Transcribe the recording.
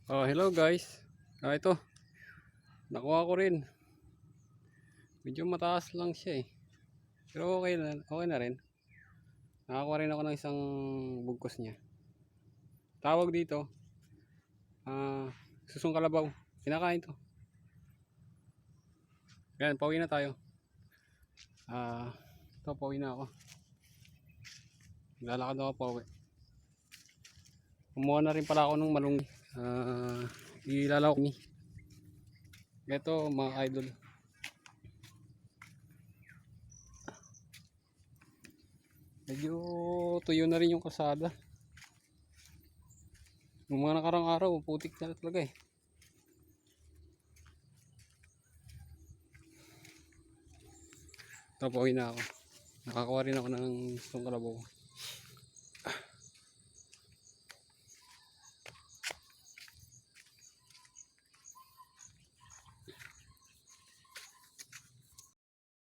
Hello guys. Ito, nakuha ko rin. Medyo mataas lang siya eh. Pero okay na rin. Nakakuha rin ako ng isang bugkos niya. Tawag dito, susong kalabaw. Kinakain to. Yan, pauwi na tayo. Ito, pauwi na ako. Lalakad ako pauwi. Kumuha na rin pala ako ng malunggay. Ilalawak ni. Ito mga idol. Medyo tuyo na rin yung kalsada. Yung mga nakarang araw, putik na talaga eh. Ito, pauwi na ako. Nakakuha rin ako ng susong kalabaw.